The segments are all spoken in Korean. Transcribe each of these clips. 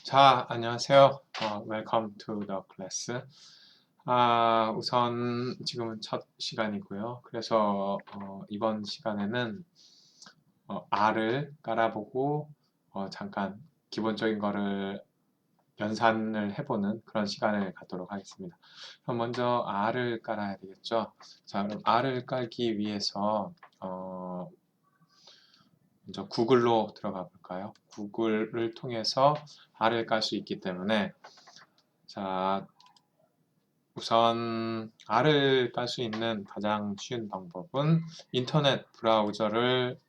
자, 안녕하세요. Welcome to the class. 우선 지금은 첫 시간이고요. 그래서 이번 시간에는 R을 깔아보고 잠깐 기본적인 거를 연산을 해보는 그런 시간을 갖도록 하겠습니다. 그럼 먼저 R을 깔아야 되겠죠. 자, 그럼 R을 깔기 위해서 먼저 구글로 들어가 볼까요? 구글을 통해서 R을 깔 수 있기 때문에 자, 우선 R을 깔 수 있는 가장 쉬운 방법은 인터넷 브라우저를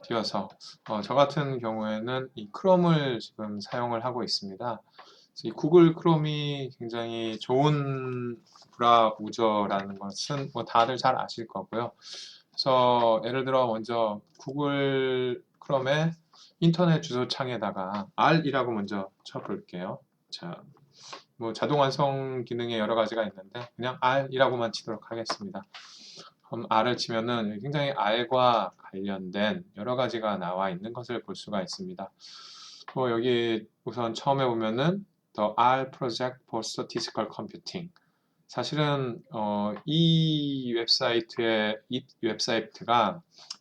띄워서 저 같은 경우에는 이 크롬을 지금 사용을 하고 있습니다. 그래서 이 구글 크롬이 굉장히 좋은 브라우저라는 것은 뭐 다들 잘 아실 거고요. 그래서 예를 들어 먼저 구글 크롬의 인터넷 주소창에다가 R이라고 먼저 쳐볼게요. 자, 뭐 자동 완성 기능에 여러 가지가 있는데 그냥 R이라고만 치도록 하겠습니다. 그럼 R을 치면은 굉장히 R과 관련된 여러 가지가 나와 있는 것을 볼 수가 있습니다. 여기 우선 처음에 보면은 The R Project for Statistical Computing. 사실은 이 웹사이트가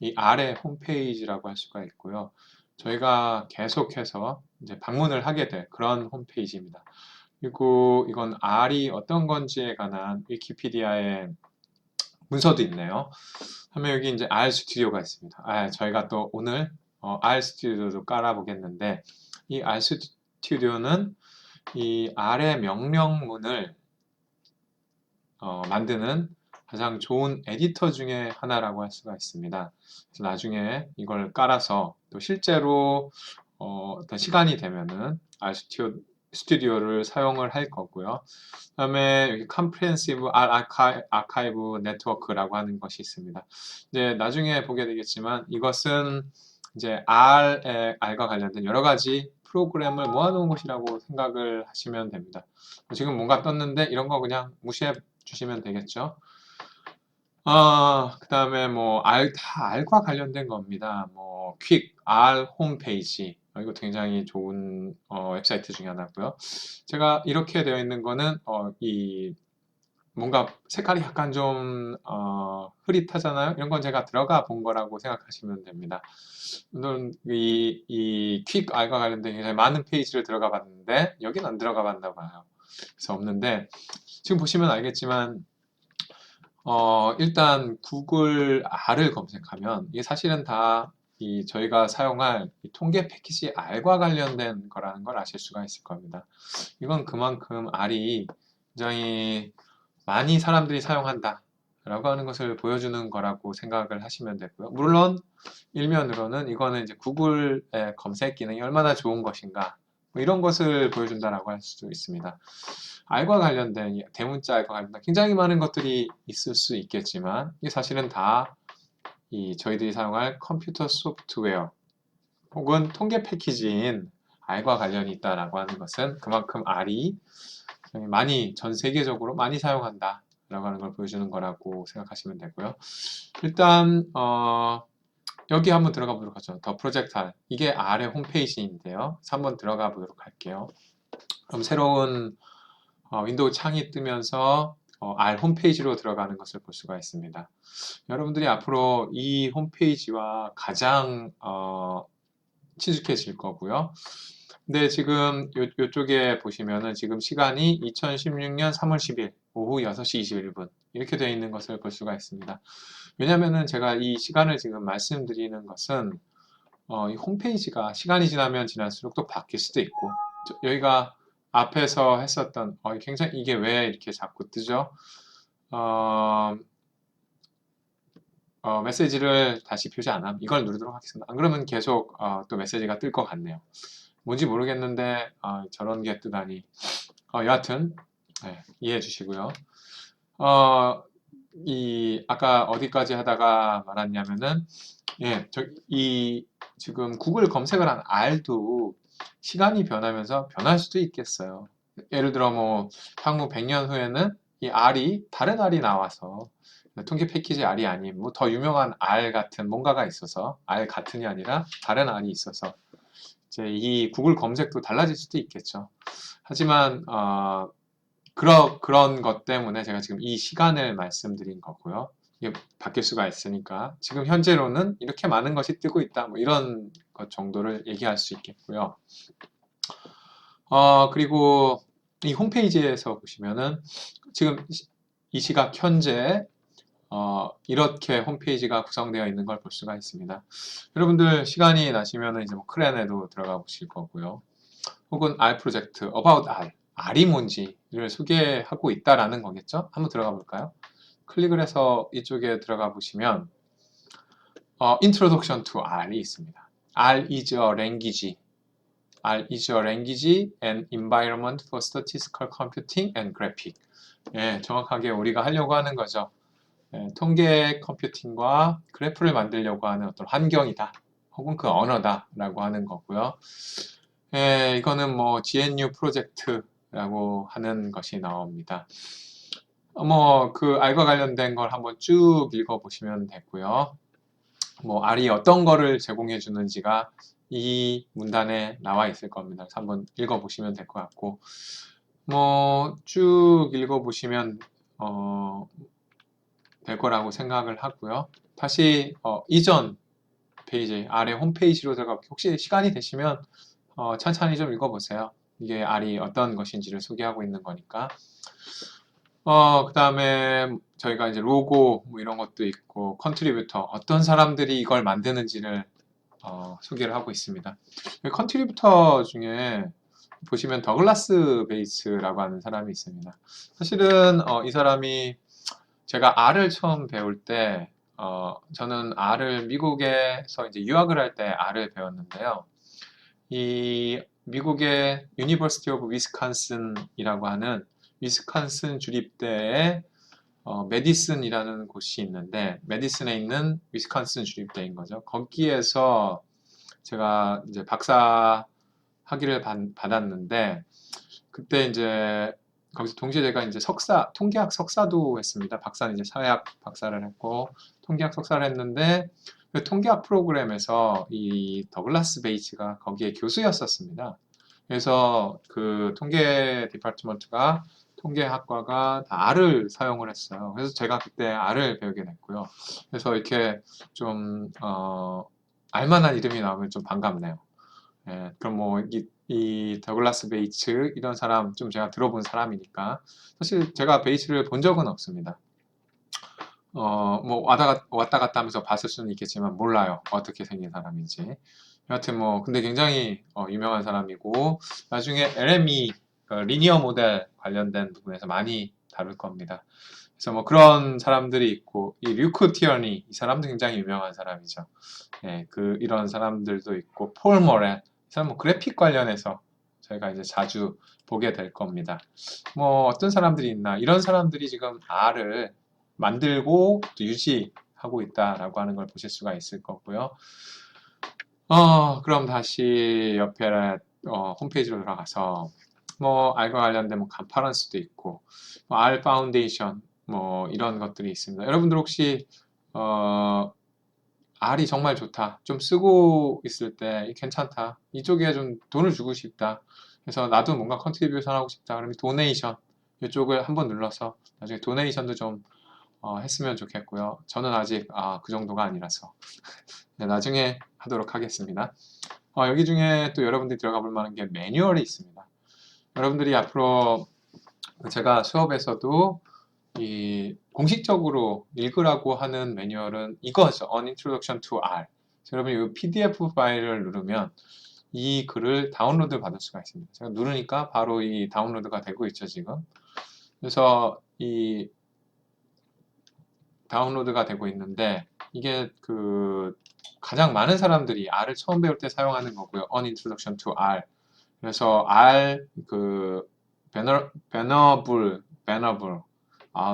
이 R의 홈페이지라고 할 수가 있고요. 저희가 계속해서 이제 방문을 하게 될 그런 홈페이지입니다. 그리고 이건 R이 어떤 건지에 관한 위키피디아의 문서도 있네요. 하면 여기 이제 R 스튜디오가 있습니다. 저희가 또 오늘 R 스튜디오도 깔아보겠는데 이 R 스튜디오는 이 R의 명령문을 만드는 가장 좋은 에디터 중에 하나라고 할 수가 있습니다. 그래서 나중에 이걸 깔아서 또 실제로 어떤 시간이 되면은 R 스튜디오를 사용을 할 거고요. 그다음에 여기 Comprehensive R Archive Network라고 하는 것이 있습니다. 이제 나중에 보게 되겠지만 이것은 이제 R과 관련된 여러 가지 프로그램을 모아놓은 것이라고 생각을 하시면 됩니다. 지금 뭔가 떴는데 이런 거 그냥 무시해 주시면 되겠죠. 그 다음에 뭐 다 R과 관련된 겁니다. 뭐 퀵, R 홈페이지 이거 굉장히 좋은 웹사이트 중에 하나고요. 제가 이렇게 되어 있는 거는 이 뭔가 색깔이 약간 좀 흐릿하잖아요. 이런 건 제가 들어가 본 거라고 생각하시면 됩니다. 물론 이 퀵 R과 관련된 굉장히 많은 페이지를 들어가 봤는데 여긴 안 들어가 봤나 봐요. 그래서 없는데 지금 보시면 알겠지만 일단 구글 R을 검색하면 이게 사실은 다 저희가 사용할 이 통계 패키지 R과 관련된 거라는 걸 아실 수가 있을 겁니다. 이건 그만큼 R이 굉장히 많이 사람들이 사용한다 라고 하는 것을 보여주는 거라고 생각을 하시면 되고요. 물론 일면으로는 이거는 이제 구글의 검색 기능이 얼마나 좋은 것인가 뭐 이런 것을 보여준다라고 할 수도 있습니다. R과 관련된 대문자 R과 관련된 굉장히 많은 것들이 있을 수 있겠지만 이게 사실은 다 저희들이 사용할 컴퓨터 소프트웨어 혹은 통계 패키지인 R과 관련이 있다라고 하는 것은 그만큼 R이 많이 전 세계적으로 많이 사용한다 라고 하는 걸 보여주는 거라고 생각하시면 되고요. 일단 여기 한번 들어가 보도록 하죠. 더 프로젝트 R 이게 R의 홈페이지인데요. 그래서 한번 들어가 보도록 할게요. 그럼 새로운 윈도우 창이 뜨면서 R 홈페이지로 들어가는 것을 볼 수가 있습니다. 여러분들이 앞으로 이 홈페이지와 가장 친숙해질 거고요. 근데 지금 이쪽에 보시면은 지금 시간이 2016년 3월 10일 오후 6시 21분 이렇게 되어 있는 것을 볼 수가 있습니다. 왜냐면은 제가 이 시간을 지금 말씀드리는 것은 이 홈페이지가 시간이 지나면 지날수록 또 바뀔 수도 있고 여기가 앞에서 했었던 굉장히 이게 왜 이렇게 자꾸 뜨죠? 메시지를 다시 표시 안 함. 이걸 누르도록 하겠습니다. 안 그러면 계속 또 메시지가 뜰 것 같네요. 뭔지 모르겠는데 저런 게 뜨다니. 여하튼 네, 이해해 주시고요. 아까 어디까지 하다가 말았냐면은 지금 구글 검색을 한 R도 시간이 변하면서 변할 수도 있겠어요. 예를 들어 뭐 향후 100년 후에는 이 R이 다른 R이 나와서 통계 패키지 R이 아닌 뭐 더 유명한 R 같은 뭔가가 있어서 R 같은이 아니라 다른 R이 있어서 이제 이 구글 검색도 달라질 수도 있겠죠. 하지만 그런 것 때문에 제가 지금 이 시간을 말씀드린 거고요. 이게 바뀔 수가 있으니까 지금 현재로는 이렇게 많은 것이 뜨고 있다. 뭐 이런 것 정도를 얘기할 수 있겠고요. 그리고 이 홈페이지에서 보시면은 지금 이 시각 현재 이렇게 홈페이지가 구성되어 있는 걸 볼 수가 있습니다. 여러분들 시간이 나시면은 이제 뭐 크랜에도 들어가 보실 거고요. 혹은 R 프로젝트, About R, R이 뭔지를 소개하고 있다라는 거겠죠? 한번 들어가 볼까요? 클릭을 해서 이쪽에 들어가 보시면 Introduction to R이 있습니다. R is a language. R is a language and environment for statistical computing and graphic. 예, 정확하게 우리가 하려고 하는 거죠. 예, 통계 컴퓨팅과 그래프를 만들려고 하는 어떤 환경이다. 혹은 그 언어다라고 하는 거고요. 예, 이거는 뭐 GNU 프로젝트라고 하는 것이 나옵니다. 뭐 그 R과 관련된 걸 한번 쭉 읽어보시면 되고요. 뭐 R이 어떤 거를 제공해 주는지가 이 문단에 나와 있을 겁니다. 그래서 한번 읽어보시면 될 것 같고, 뭐 쭉 읽어보시면 될 거라고 생각을 하고요. 다시 이전 페이지, 아래 홈페이지로 들어가 혹시 시간이 되시면 천천히 좀 읽어보세요. 이게 R이 어떤 것인지를 소개하고 있는 거니까. 그 다음에 저희가 이제 로고 뭐 이런 것도 있고 컨트리뷰터 어떤 사람들이 이걸 만드는지를 소개를 하고 있습니다. 컨트리뷰터 중에 보시면 더글라스 베이츠라고 하는 사람이 있습니다. 사실은 이 사람이 제가 R을 처음 배울 때 저는 R을 미국에서 이제 유학을 할 때 R을 배웠는데요. 이 미국의 유니버시티 오브 위스콘신이라고 하는 위스콘신 주립대에 메디슨이라는 곳이 있는데 메디슨에 있는 위스콘신 주립대인 거죠. 거기에서 제가 이제 박사 학위를 받았는데 그때 이제 거기서 동시에 제가 이제 통계학 석사도 했습니다. 박사는 이제 사회학 박사를 했고 통계학 석사를 했는데 그 통계학 프로그램에서 이 더글라스 베이츠가 거기에 교수였었습니다. 그래서 그 통계 디파트먼트가 통계학과가 다 R을 사용을 했어요. 그래서 제가 그때 R을 배우게 됐고요. 그래서 이렇게 좀 알만한 이름이 나오면 좀 반갑네요. 예, 그럼 뭐 이 더글라스 베이츠 이런 사람 좀 제가 들어본 사람이니까 사실 제가 베이츠를 본 적은 없습니다. 뭐 왔다 갔다 하면서 봤을 수는 있겠지만 몰라요. 어떻게 생긴 사람인지. 여하튼 뭐 근데 굉장히 유명한 사람이고 나중에 LME 리니어 모델 관련된 부분에서 많이 다룰 겁니다. 그래서 뭐 그런 사람들이 있고 이 류크 티어니 이 사람도 굉장히 유명한 사람이죠. 예, 이런 사람들도 있고 폴 모렐 이 사람 뭐 그래픽 관련해서 저희가 이제 자주 보게 될 겁니다. 뭐 어떤 사람들이 있나 이런 사람들이 지금 R을 만들고 또 유지하고 있다라고 하는 걸 보실 수가 있을 거고요. 그럼 다시 옆에 홈페이지로 들어가서 뭐 R과 관련된 뭐 간파런스도 있고 뭐 R 파운데이션 뭐 이런 것들이 있습니다. 여러분들 혹시 R이 정말 좋다. 좀 쓰고 있을 때 괜찮다. 이쪽에 좀 돈을 주고 싶다. 그래서 나도 뭔가 컨트리뷰션 하고 싶다. 그러면 도네이션 이쪽을 한번 눌러서 나중에 도네이션도 좀 했으면 좋겠고요. 저는 아직 그 정도가 아니라서 네, 나중에 하도록 하겠습니다. 여기 중에 또 여러분들이 들어가 볼 만한 게 매뉴얼이 있습니다. 여러분들이 앞으로 제가 수업에서도 이 공식적으로 읽으라고 하는 매뉴얼은 이거죠. An Introduction to R. 여러분이 이 PDF 파일을 누르면 이 글을 다운로드 받을 수가 있습니다. 제가 누르니까 바로 이 다운로드가 되고 있죠, 지금. 그래서 이 다운로드가 되고 있는데 이게 가장 많은 사람들이 R을 처음 배울 때 사용하는 거고요. An Introduction to R. 그래서 R 베너블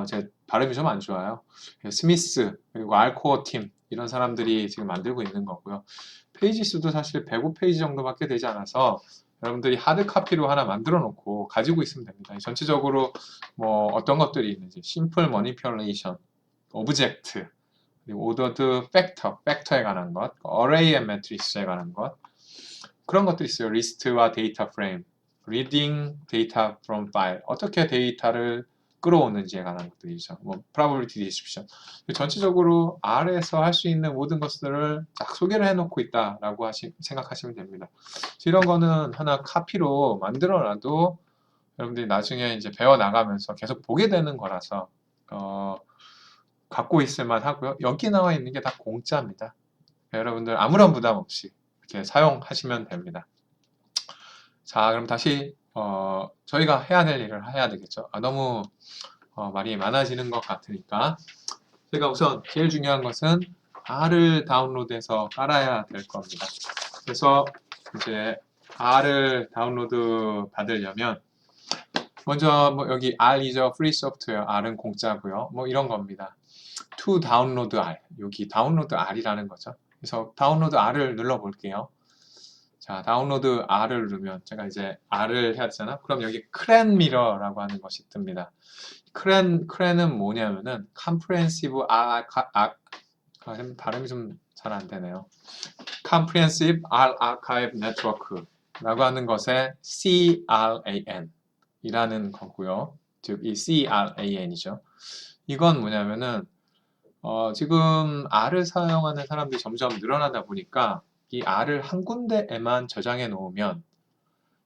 제 발음이 좀 안 좋아요. 스미스 그리고 알코어 팀 이런 사람들이 지금 만들고 있는 거고요. 페이지 수도 사실 105페이지 정도밖에 되지 않아서 여러분들이 하드 카피로 하나 만들어 놓고 가지고 있으면 됩니다. 전체적으로 뭐 어떤 것들이 있는지 심플 머니플레이션, 오브젝트, 그리고 오더드 팩터에 관한 것, 어레이 앤 매트릭스에 관한 것, 그런 것들이 있어요. 리스트와 데이터 프레임, reading data from file. 어떻게 데이터를 끌어오는지에 관한 것들이죠. 뭐 probability distribution. 전체적으로 R에서 할 수 있는 모든 것들을 딱 소개를 해놓고 있다라고 생각하시면 됩니다. 이런 거는 하나 카피로 만들어놔도 여러분들이 나중에 이제 배워 나가면서 계속 보게 되는 거라서 갖고 있을만 하고요. 여기 나와 있는 게 다 공짜입니다. 여러분들 아무런 부담 없이 이렇게 사용하시면 됩니다. 자, 그럼 다시 저희가 해야 될 일을 해야 되겠죠. 너무 말이 많아지는 것 같으니까 제가 우선 제일 중요한 것은 R을 다운로드해서 깔아야 될 겁니다. 그래서 이제 R을 다운로드 받으려면 먼저 뭐 여기 R이죠. Free Software. R은 공짜고요. 뭐 이런 겁니다. To download R. 여기 다운로드 R이라는 거죠. 그래서 다운로드 R을 눌러볼게요. 자, 다운로드 R을 누르면 제가 이제 R을 해야 되잖아. 그럼 여기 크랜 미러라고 하는 것이 뜹니다. 크랜은 뭐냐면은 Comprehensive 발음이 좀 잘 안 되네요. Comprehensive R Archive Network라고 하는 것의 CRAN 이라는 거고요. 즉 이 CRAN이죠. 이건 뭐냐면은 지금 R을 사용하는 사람들이 점점 늘어나다 보니까 이 R을 한 군데에만 저장해 놓으면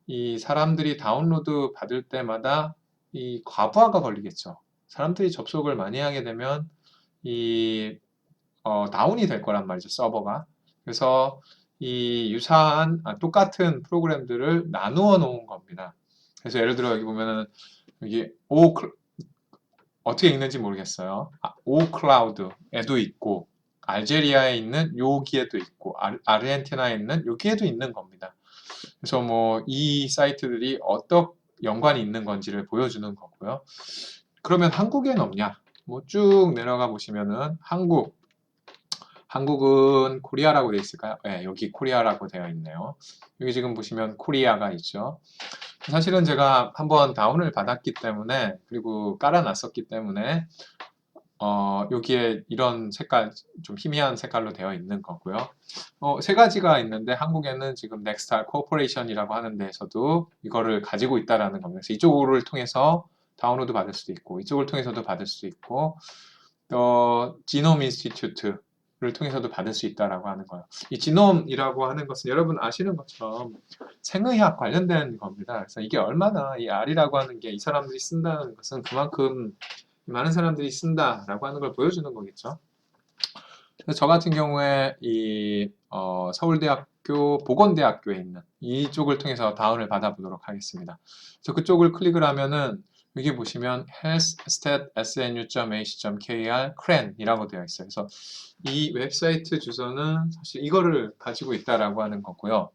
이 사람들이 다운로드 받을 때마다 이 과부하가 걸리겠죠. 사람들이 접속을 많이 하게 되면 이 다운이 될 거란 말이죠, 서버가. 그래서 이 유사한 똑같은 프로그램들을 나누어 놓은 겁니다. 그래서 예를 들어 여기 보면은 여기 어떻게 읽는지 모르겠어요. 오클라우드에도 있고 알제리아에 있는 여기에도 있고 아르헨티나에 있는 여기에도 있는 겁니다. 그래서 뭐 이 사이트들이 어떤 연관이 있는 건지를 보여주는 거고요. 그러면 한국에는 없냐? 뭐 쭉 내려가 보시면은 한국은 코리아라고 되어 있을까요? 네, 여기 코리아라고 되어 있네요. 여기 지금 보시면 코리아가 있죠. 사실은 제가 한번 다운을 받았기 때문에 그리고 깔아놨었기 때문에 여기에 이런 색깔 좀 희미한 색깔로 되어 있는 거고요. 세 가지가 있는데 한국에는 지금 넥스탈 코퍼레이션이라고 하는 데에서도 이거를 가지고 있다라는 겁니다. 그래서 이쪽을 통해서 다운로드 받을 수도 있고 이쪽을 통해서도 받을 수 있고 지놈 인스티튜트를 통해서도 받을 수 있다라고 하는 거예요. 이 지놈이라고 하는 것은 여러분 아시는 것처럼 생의학 관련된 겁니다. 그래서 이게 얼마나 이 R이라고 하는 게 이 사람들이 쓴다는 것은 그만큼 많은 사람들이 쓴다라고 하는 걸 보여주는 거겠죠. 그래서 저 같은 경우에 이 서울대학교 보건대학교에 있는 이쪽을 통해서 다운을 받아보도록 하겠습니다. 그래서 그쪽을 클릭을 하면은 여기 보시면 health.snu.ac.kr CRAN이라고 되어 있어요. 그래서 이 웹사이트 주소는 사실 이거를 가지고 있다라고 하는 거고요.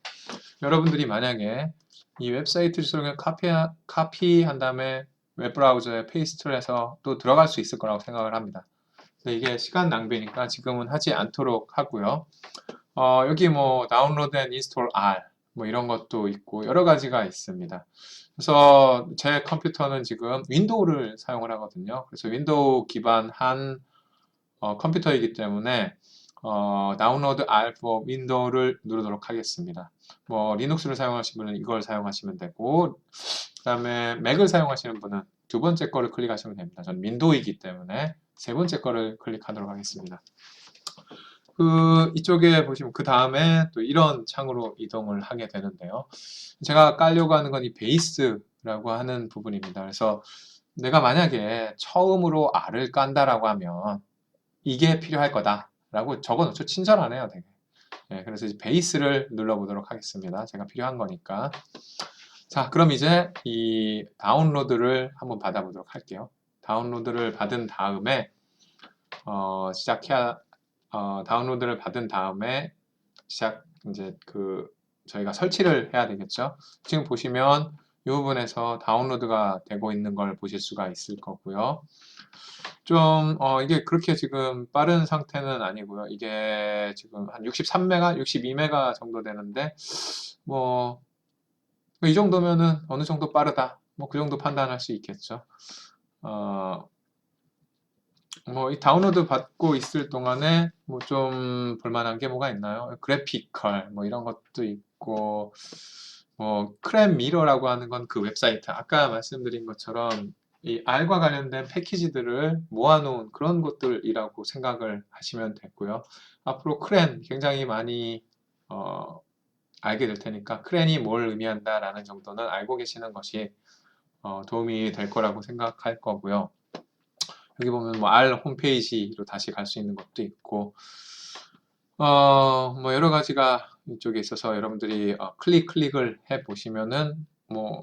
여러분들이 만약에 이 웹사이트 주소를 카피한 다음에 웹브라우저에 페이스트를 해서 또 들어갈 수 있을 거라고 생각을 합니다. 근데 이게 시간 낭비니까 지금은 하지 않도록 하고요. 여기 뭐 다운로드 앤 인스톨 R 뭐 이런 것도 있고 여러 가지가 있습니다. 그래서 제 컴퓨터는 지금 윈도우를 사용을 하거든요. 그래서 윈도우 기반한 컴퓨터이기 때문에 다운로드 R for 윈도우를 누르도록 하겠습니다. 뭐 리눅스를 사용하시는 분은 이걸 사용하시면 되고 그 다음에 맥을 사용하시는 분은 두 번째 거를 클릭하시면 됩니다. 전 윈도우이기 때문에 세 번째 거를 클릭하도록 하겠습니다. 이쪽에 보시면 그 다음에 또 이런 창으로 이동을 하게 되는데요. 제가 깔려고 하는 건 이 베이스라고 하는 부분입니다. 그래서 내가 만약에 처음으로 R을 깐다라고 하면 이게 필요할 거다라고 적어놓죠. 친절하네요, 되게. 네, 그래서 이제 베이스를 눌러보도록 하겠습니다. 제가 필요한 거니까. 자, 그럼 이제 이 다운로드를 한번 받아보도록 할게요. 다운로드를 받은 다음에 다운로드를 받은 다음에 이제 저희가 설치를 해야 되겠죠. 지금 보시면 이 부분에서 다운로드가 되고 있는 걸 보실 수가 있을 거고요. 좀 이게 그렇게 지금 빠른 상태는 아니고요. 이게 지금 한 63메가, 62메가 정도 되는데 뭐 이 정도면은 어느 정도 빠르다. 뭐 그 정도 판단할 수 있겠죠. 뭐 이 다운로드 받고 있을 동안에 뭐 좀 볼만한 게 뭐가 있나요? 그래피컬 뭐 이런 것도 있고 있고, 뭐 크랩 미러라고 하는 건 그 웹사이트, 아까 말씀드린 것처럼 이 R과 관련된 패키지들을 모아놓은 그런 것들이라고 생각을 하시면 되고요. 앞으로 크랜 굉장히 많이 알게 될 테니까 크랜이 뭘 의미한다라는 정도는 알고 계시는 것이 도움이 될 거라고 생각할 거고요. 여기 보면 뭐 R 홈페이지로 다시 갈 수 있는 것도 있고, 뭐 여러 가지가 이쪽에 있어서 여러분들이 클릭을 해 보시면은 뭐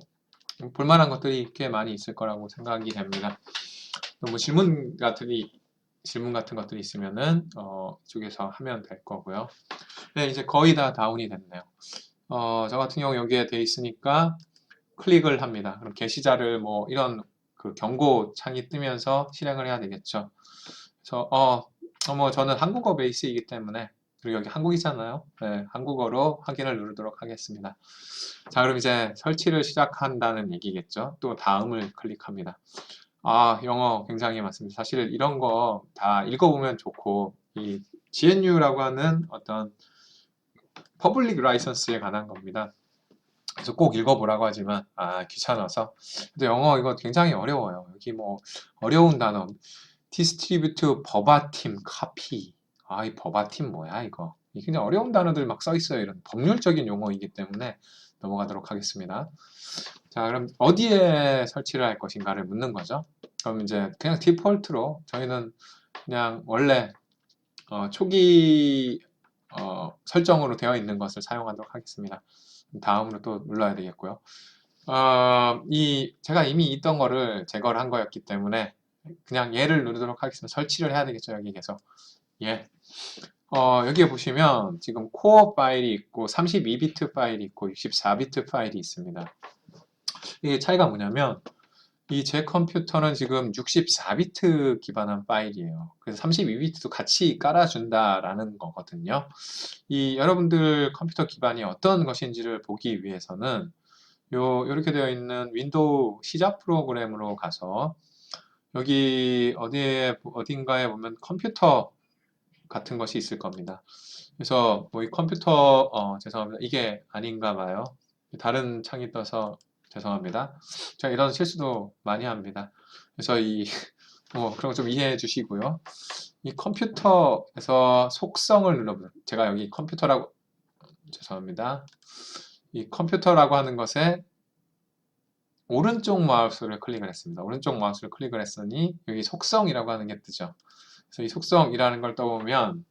볼만한 것들이 꽤 많이 있을 거라고 생각이 됩니다. 뭐 질문 같은 것들이 있으면은 이쪽에서 하면 될 거고요. 네, 이제 거의 다 다운이 됐네요. 저 같은 경우 여기에 돼 있으니까 클릭을 합니다. 그럼 게시자를 뭐 이런 그 경고 창이 뜨면서 실행을 해야 되겠죠. 그래서 뭐 저는 한국어 베이스이기 때문에, 그리고 여기 한국이잖아요. 네, 한국어로 확인을 누르도록 하겠습니다. 자, 그럼 이제 설치를 시작한다는 얘기겠죠. 또 다음을 클릭합니다. 영어 굉장히 많습니다. 사실 이런 거 다 읽어보면 좋고, 이 GNU라고 하는 어떤 퍼블릭 라이선스에 관한 겁니다. 그래서 꼭 읽어보라고 하지만 귀찮아서. 근데 영어 이거 굉장히 어려워요. 여기 뭐 어려운 단어 디스트리뷰트 버바팀 카피. 이 버바팀 뭐야 이거. 굉장히 어려운 단어들 막 써 있어요. 이런 법률적인 용어이기 때문에 넘어가도록 하겠습니다. 자, 그럼 어디에 설치를 할 것인가를 묻는 거죠. 그럼 이제 그냥 디폴트로 저희는 그냥 원래 초기 설정으로 되어 있는 것을 사용하도록 하겠습니다. 다음으로 또 눌러야 되겠고요. 제가 이미 있던 거를 제거를 한 거였기 때문에 그냥 얘를 누르도록 하겠습니다. 설치를 해야 되겠죠. 여기 계속. 예. 여기에 보시면 지금 코어 파일이 있고 32비트 파일이 있고 64비트 파일이 있습니다. 이게 차이가 뭐냐면 이 제 컴퓨터는 지금 64비트 기반한 파일이에요. 그래서 32비트도 같이 깔아준다라는 거거든요. 여러분들 컴퓨터 기반이 어떤 것인지를 보기 위해서는 이렇게 되어 있는 윈도우 시작 프로그램으로 가서 여기 어딘가에 보면 컴퓨터 같은 것이 있을 겁니다. 그래서 뭐 이 컴퓨터 죄송합니다. 이게 아닌가 봐요. 다른 창이 떠서 죄송합니다. 제가 이런 실수도 많이 합니다. 그래서 그런 거 좀 이해해 주시고요. 이 컴퓨터에서 속성을 눌러보세요. 제가 여기 컴퓨터라고 죄송합니다. 이 컴퓨터라고 하는 것에 오른쪽 마우스를 클릭을 했습니다. 오른쪽 마우스를 클릭을 했으니 여기 속성이라고 하는 게 뜨죠. 그래서 이 속성이라는 걸 떠보면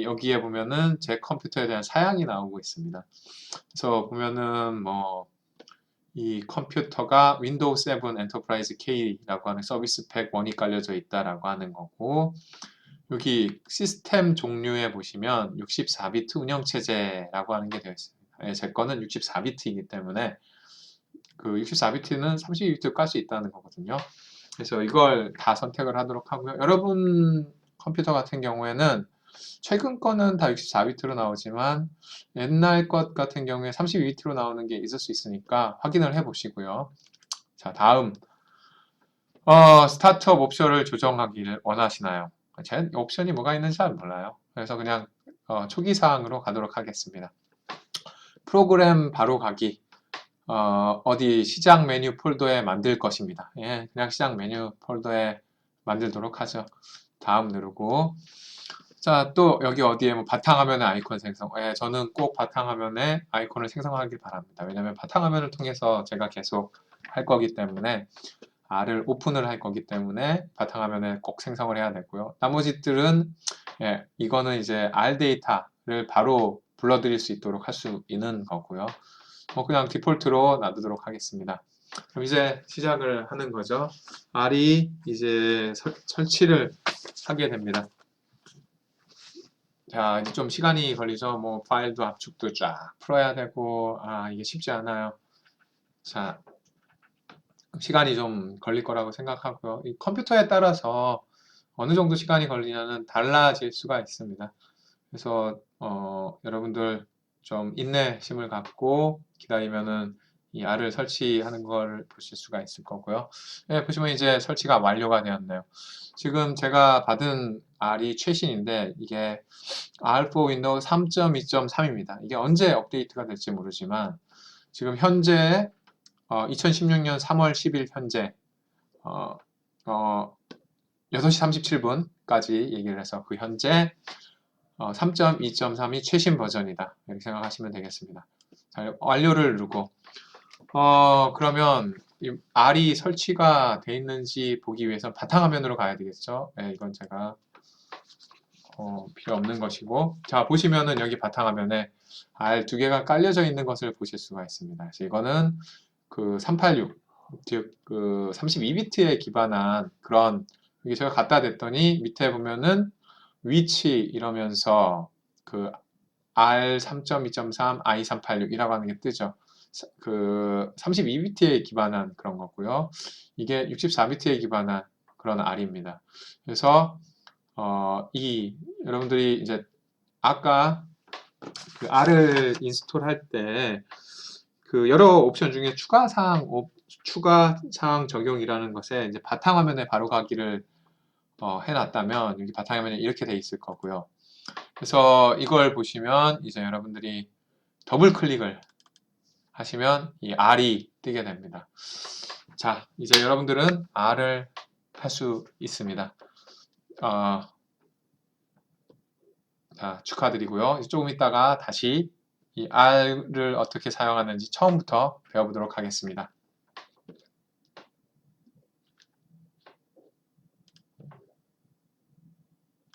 여기에 보면은 제 컴퓨터에 대한 사양이 나오고 있습니다. 그래서 보면은 이 컴퓨터가 윈도우 7 엔터프라이즈 K라고 하는 서비스 팩 1이 깔려져 있다라고 하는 거고, 여기 시스템 종류에 보시면 64비트 운영체제라고 하는 게 되어 있습니다. 제 거는 64비트이기 때문에 그 64비트는 32비트 깔 수 있다는 거거든요. 그래서 이걸 다 선택을 하도록 하고요. 여러분 컴퓨터 같은 경우에는 최근 거는 다 64비트로 나오지만 옛날 것 같은 경우에 32비트로 나오는 게 있을 수 있으니까 확인을 해 보시고요. 자, 다음 스타트업 옵션을 조정하기를 원하시나요? 제 옵션이 뭐가 있는지 잘 몰라요. 그래서 그냥 초기 사항으로 가도록 하겠습니다. 프로그램 바로 가기. 어디 시작 메뉴 폴더에 만들 것입니다. 예, 그냥 시작 메뉴 폴더에 만들도록 하죠. 다음 누르고, 자, 또 여기 어디에 뭐 바탕화면의 아이콘 생성. 예, 저는 꼭 바탕화면에 아이콘을 생성하길 바랍니다. 왜냐하면 바탕화면을 통해서 제가 계속 할 거기 때문에, R을 오픈을 할 거기 때문에 바탕화면에 꼭 생성을 해야 되고요. 나머지들은 이거는 이제 R 데이터를 바로 불러들일 수 있도록 할 수 있는 거고요. 그냥 디폴트로 놔두도록 하겠습니다. 그럼 이제 시작을 하는 거죠. R이 이제 설치를 하게 됩니다. 자, 이제 좀 시간이 걸리죠. 뭐 파일도 압축도 쫙 풀어야 되고, 이게 쉽지 않아요. 자, 시간이 좀 걸릴 거라고 생각하고요. 이 컴퓨터에 따라서 어느 정도 시간이 걸리냐는 달라질 수가 있습니다. 그래서 여러분들 좀 인내심을 갖고 기다리면은 이 R을 설치하는 걸 보실 수가 있을 거고요. 네, 보시면 이제 설치가 완료가 되었네요. 지금 제가 받은 R이 최신인데 이게 R4 윈도우 3.2.3입니다. 이게 언제 업데이트가 될지 모르지만 지금 현재 2016년 3월 10일 현재 6시 37분까지 얘기를 해서 그 현재 3.2.3이 최신 버전이다. 이렇게 생각하시면 되겠습니다. 자, 완료를 누르고 그러면 이 R이 설치가 돼 있는지 보기 위해서 바탕화면으로 가야 되겠죠. 네, 이건 제가 필요 없는 것이고, 자 보시면은 여기 바탕화면에 R 두 개가 깔려져 있는 것을 보실 수가 있습니다. 그래서 이거는 그 386, 즉 그 32비트에 기반한 그런, 여기 제가 갖다 댔더니 밑에 보면은 위치 이러면서 그 R 3.2.3, I 386이라고 하는 게 뜨죠. 그 32비트에 기반한 그런 거고요. 이게 64비트에 기반한 그런 R입니다. 그래서 여러분들이 이제 아까 그 R을 인스톨할 때 그 여러 옵션 중에 추가 사항 적용이라는 것에 이제 바탕화면에 바로 가기를 해놨다면 여기 바탕화면에 이렇게 돼 있을 거고요. 그래서 이걸 보시면 이제 여러분들이 더블 클릭을 하시면 이 R이 뜨게 됩니다. 자, 이제 여러분들은 R을 할 수 있습니다. 자, 축하드리고요. 조금 있다가 다시 이 R을 어떻게 사용하는지 처음부터 배워보도록 하겠습니다.